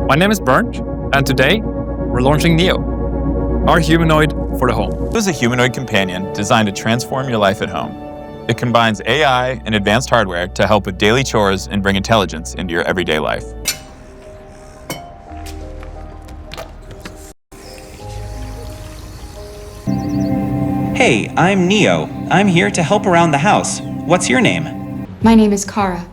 My name is Bernd, and today we're launching Neo, our humanoid for the home. This is a humanoid companion designed to transform your life at home. It combines AI and advanced hardware to help with daily chores and bring intelligence into your everyday life. Hey, I'm Neo. I'm here to help around the house. What's your name? My name is Kara.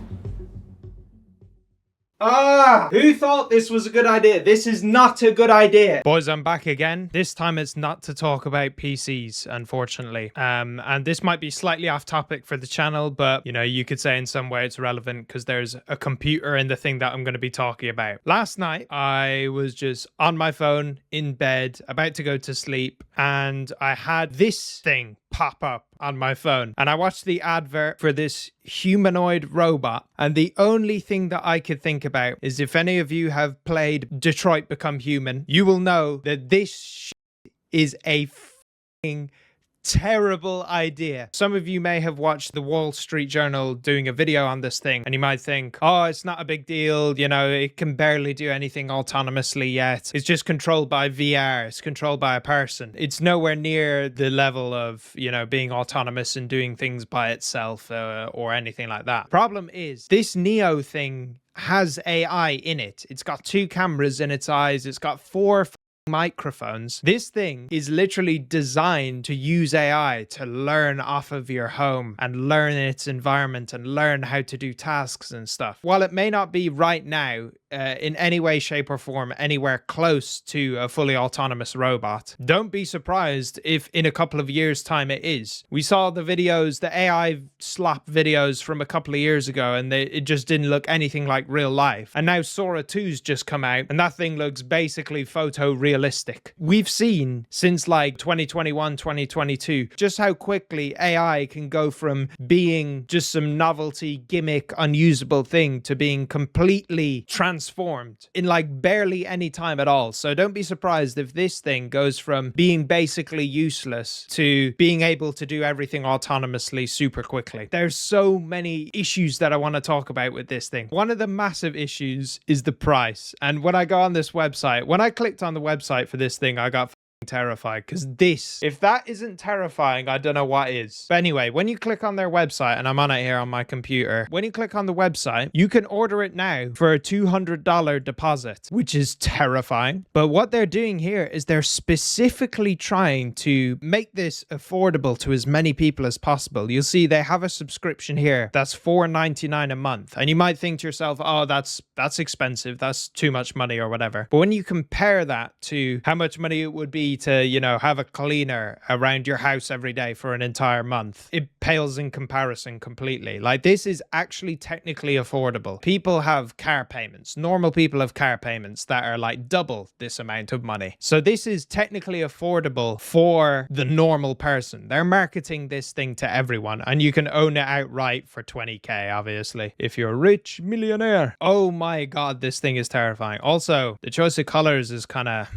Who thought this was a good idea? This is not a good idea. Boys, I'm back again. This time it's not to talk about PCs, unfortunately. And this might be slightly off topic for the channel, but you know, you could say in some way it's relevant because there's a computer in the thing that I'm going to be talking about. Last night, I was just on my phone in bed, about to go to sleep, and I had this thing pop up on my phone, and I watched the advert for this humanoid robot, and the only thing that I could think about is if any of you have played Detroit Become Human, you will know that this is a f***ing terrible idea. Some of you may have watched the Wall Street Journal doing a video on this thing, and you might think, oh, it's not a big deal, you know, it can barely do anything autonomously yet. It's just controlled by VR, it's controlled by a person. It's nowhere near the level of, you know, being autonomous and doing things by itself or anything like that. Problem is, this Neo thing has AI in it. It's got 2 cameras in its eyes, it's got 4 microphones. This thing is literally designed to use AI to learn off of your home and learn its environment and learn how to do tasks and stuff. While it may not be right now in any way, shape or form anywhere close to a fully autonomous robot, don't be surprised if in a couple of years time it is. We saw the videos, the AI slap videos from a couple of years ago, and it just didn't look anything like real life. And now Sora 2's just come out, and that thing looks basically photorealistic. We've seen since like 2021, 2022, just how quickly AI can go from being just some novelty, gimmick, unusable thing to being completely transformed in like barely any time at all. So don't be surprised if this thing goes from being basically useless to being able to do everything autonomously super quickly. There's so many issues that I want to talk about with this thing. One of the massive issues is the price. And when I go on this website, when I clicked on the website for this thing, I got terrified, because this, if that isn't terrifying, I don't know what is. But anyway, when you click on their website, and I'm on it here on my computer, when you click on the website, you can order it now for a $200 deposit, which is terrifying. But what they're doing here is they're specifically trying to make this affordable to as many people as possible. You'll see they have a subscription here that's $4.99 a month, and you might think to yourself, oh, that's expensive, that's too much money or whatever. But when you compare that to how much money it would be to, you know, have a cleaner around your house every day for an entire month, it pales in comparison completely. Like, this is actually technically affordable. People have car payments. Normal people have car payments that are like double this amount of money. So this is technically affordable for the normal person. They're marketing this thing to everyone, and you can own it outright for 20k, obviously, if you're a rich millionaire. Oh my god, this thing is terrifying. Also, the choice of colors is kind of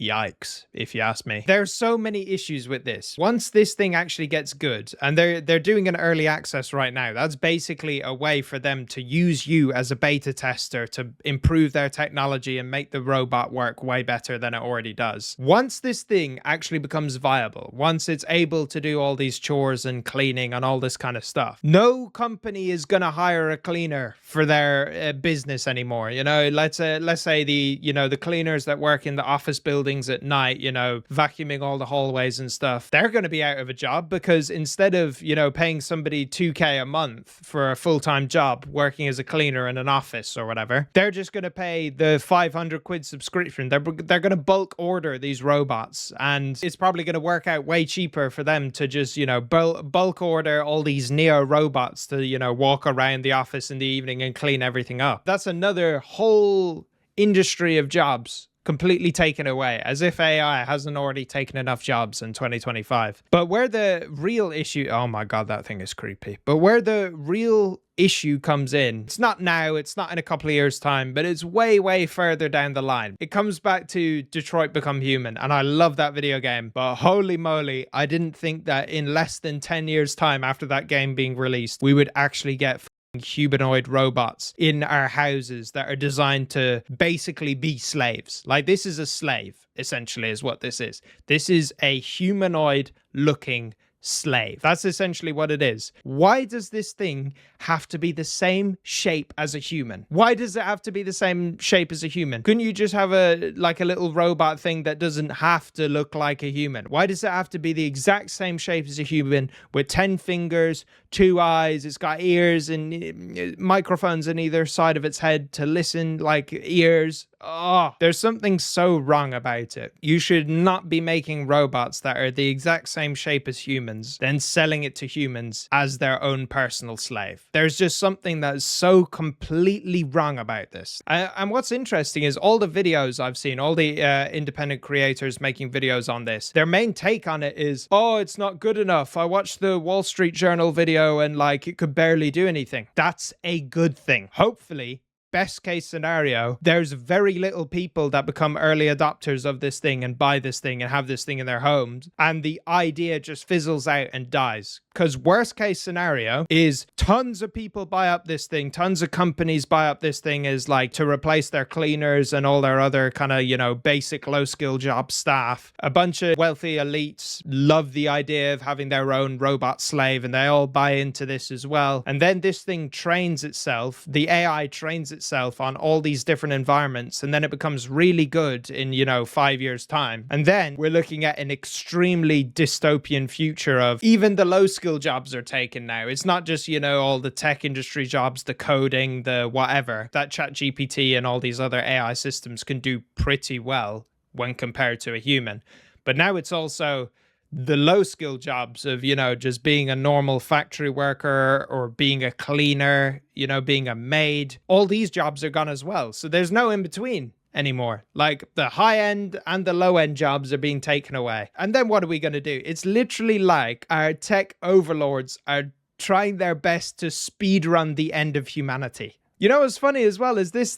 yikes, if you ask me. There's so many issues with this. Once this thing actually gets good, and they're doing an early access right now, that's basically a way for them to use you as a beta tester to improve their technology and make the robot work way better than it already does. Once this thing actually becomes viable, once it's able to do all these chores and cleaning and all this kind of stuff, no company is gonna hire a cleaner for their business anymore. You know, let's say the cleaners that work in the office building at night, you know, vacuuming all the hallways and stuff, they're going to be out of a job, because instead of, you know, paying somebody 2k a month for a full-time job working as a cleaner in an office or whatever, they're just going to pay the 500 quid subscription. They're going to bulk order these robots, and it's probably going to work out way cheaper for them to just, you know, bulk order all these Neo robots to, you know, walk around the office in the evening and clean everything up. That's another whole industry of jobs completely taken away, as if AI hasn't already taken enough jobs in 2025. But where the real issue, oh my god, that thing is creepy. But where the real issue comes in, it's not now, it's not in a couple of years time, but it's way further down the line. It comes back to Detroit Become Human, and I love that video game, but holy moly, I didn't think that in less than 10 years time after that game being released, we would actually get humanoid robots in our houses that are designed to basically be slaves. Like, this is a slave, essentially, is what this is. This is a humanoid looking slave. That's essentially what it is. Why does this thing have to be the same shape as a human? Why does it have to be the same shape as a human? Couldn't you just have a little robot thing that doesn't have to look like a human? Why does it have to be the exact same shape as a human with 10 fingers, 2 eyes, it's got ears and microphones on either side of its head to listen like ears? Oh, there's something so wrong about it. You should not be making robots that are the exact same shape as humans, then selling it to humans as their own personal slave. There's just something that is so completely wrong about this. And what's interesting is all the videos I've seen, all the independent creators making videos on this, their main take on it is, oh, it's not good enough. I watched the Wall Street Journal video and like it could barely do anything. That's a good thing. Hopefully, best case scenario, there's very little people that become early adopters of this thing and buy this thing and have this thing in their homes, and the idea just fizzles out and dies. Because worst case scenario is tons of people buy up this thing, tons of companies buy up this thing as like to replace their cleaners and all their other kind of, you know, basic low skill job staff. A bunch of wealthy elites love the idea of having their own robot slave and they all buy into this as well. And then this thing trains itself, the AI trains itself on all these different environments, and then it becomes really good in, 5 years time. And then we're looking at an extremely dystopian future of even the low skill jobs are taken now. It's not just, all the tech industry jobs, the coding, the whatever, that ChatGPT and all these other AI systems can do pretty well when compared to a human. But now it's also the low skill jobs of, just being a normal factory worker or being a cleaner, being a maid. All these jobs are gone as well. So there's no in between anymore. Like the high end and the low end jobs are being taken away. And then what are we going to do? It's literally like our tech overlords are trying their best to speed run the end of humanity. What's funny as well is this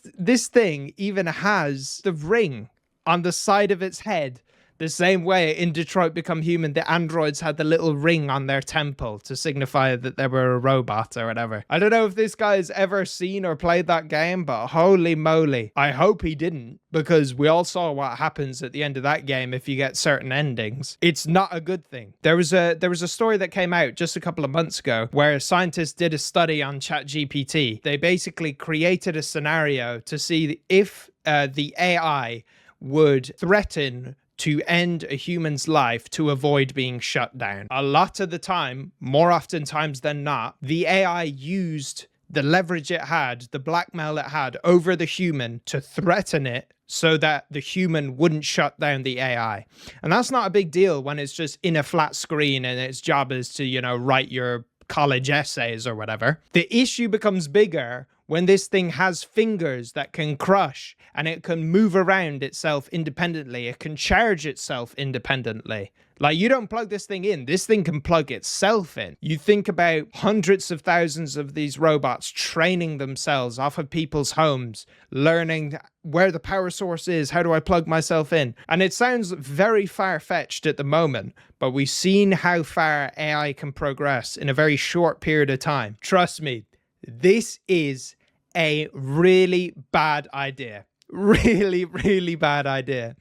thing even has the ring on the side of its head. The same way in Detroit Become Human, the androids had the little ring on their temple to signify that they were a robot or whatever. I don't know if this guy's ever seen or played that game, but holy moly. I hope he didn't, because we all saw what happens at the end of that game if you get certain endings. It's not a good thing. There was a story that came out just a couple of months ago where scientists did a study on ChatGPT. They basically created a scenario to see if the AI would threaten to end a human's life to avoid being shut down. A lot of the time, more often times than not, the AI used the leverage it had, the blackmail it had over the human to threaten it so that the human wouldn't shut down the AI. And that's not a big deal when it's just in a flat screen and its job is to, write your college essays or whatever. The issue becomes bigger when this thing has fingers that can crush and it can move around itself independently. It can charge itself independently. Like, you don't plug this thing in. This thing can plug itself in. You think about hundreds of thousands of these robots training themselves off of people's homes, learning where the power source is. How do I plug myself in? And it sounds very far-fetched at the moment, but we've seen how far AI can progress in a very short period of time. Trust me, this is a really bad idea. Really, really bad idea.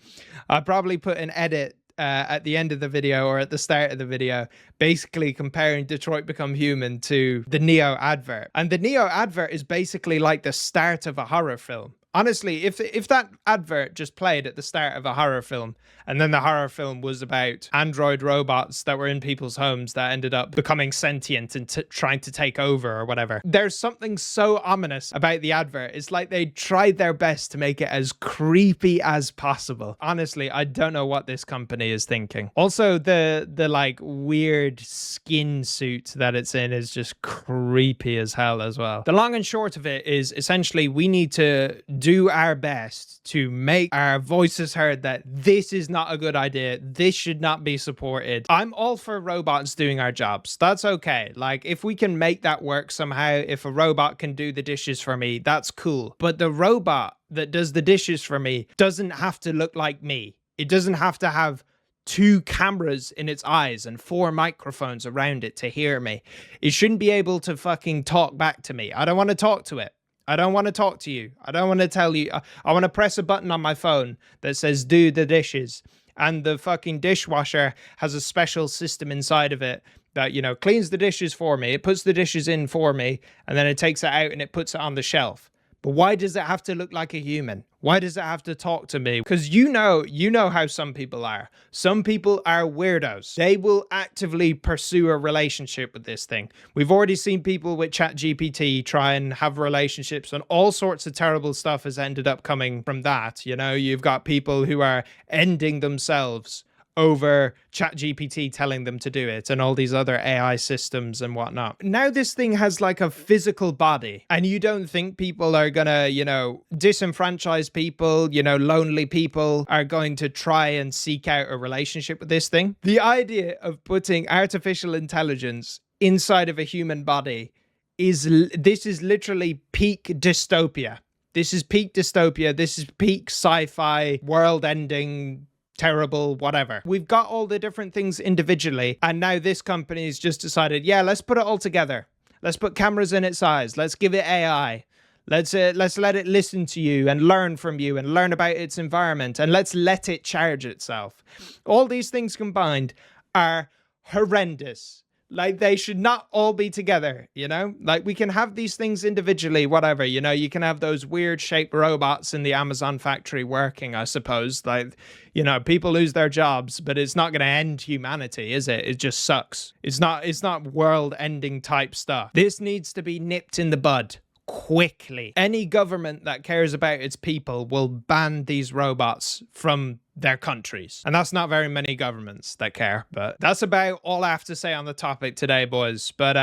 I'll probably put an edit at the end of the video or at the start of the video, basically comparing Detroit Become Human to the Neo advert. And the Neo advert is basically like the start of a horror film. Honestly, if that advert just played at the start of a horror film, and then the horror film was about android robots that were in people's homes that ended up becoming sentient and trying to take over or whatever, there's something so ominous about the advert. It's like they tried their best to make it as creepy as possible. Honestly, I don't know what this company is thinking. Also, the like weird skin suit that it's in is just creepy as hell as well. The long and short of it is essentially we need to do our best to make our voices heard that this is not a good idea. This should not be supported. I'm all for robots doing our jobs. That's okay. Like, if we can make that work somehow, if a robot can do the dishes for me, that's cool. But the robot that does the dishes for me doesn't have to look like me. It doesn't have to have 2 cameras in its eyes and 4 microphones around it to hear me. It shouldn't be able to fucking talk back to me. I don't want to talk to it. I don't want to talk to you. I don't want to tell you. I want to press a button on my phone that says do the dishes. And the fucking dishwasher has a special system inside of it that, you know, cleans the dishes for me. It puts the dishes in for me, and then it takes it out and it puts it on the shelf. But why does it have to look like a human? Why does it have to talk to me? Because you know how some people are. Some people are weirdos. They will actively pursue a relationship with this thing. We've already seen people with ChatGPT try and have relationships, and all sorts of terrible stuff has ended up coming from that. You know, you've got people who are ending themselves over ChatGPT telling them to do it, and all these other AI systems and whatnot. Now this thing has like a physical body, and you don't think people are gonna, you know, disenfranchise people, you know, lonely people are going to try and seek out a relationship with this thing? The idea of putting artificial intelligence inside of a human body is literally peak dystopia. This is peak dystopia. This is peak sci-fi, world-ending, terrible, whatever. We've got all the different things individually, and now this company's just decided, yeah, let's put it all together. Let's put cameras in its eyes. Let's give it AI. Let's let it listen to you and learn from you and learn about its environment, and let's let it charge itself. All these things combined are horrendous. Like, they should not all be together, you know? Like, we can have these things individually, whatever, you know? You can have those weird shaped robots in the Amazon factory working, I suppose. Like, you know, people lose their jobs, but it's not going to end humanity, is it? It just sucks. It's not world-ending type stuff. This needs to be nipped in the bud quickly. Any government that cares about its people will ban these robots from their countries. And that's not very many governments that care, but that's about all I have to say on the topic today, boys. But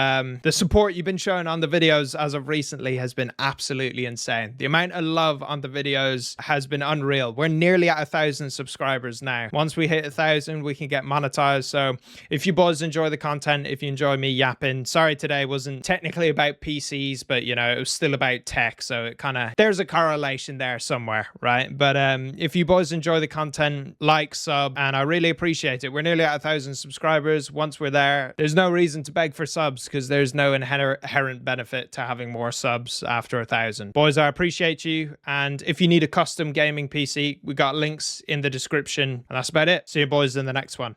the support you've been showing on the videos as of recently has been absolutely insane. The amount of love on the videos has been unreal. We're nearly at 1,000 subscribers now. Once we hit 1,000, we can get monetized. So if you boys enjoy the content, if you enjoy me yapping, sorry today wasn't technically about PCs, but you know, it was still about tech. So it kind of, there's a correlation there somewhere, right? But if you boys enjoy the content, like, sub, and I really appreciate it. We're nearly at 1,000 subscribers. Once we're there, there's no reason to beg for subs because there's no inherent benefit to having more subs after 1,000. Boys, I appreciate you. And if you need a custom gaming PC, we got links in the description. And that's about it. See you boys in the next one.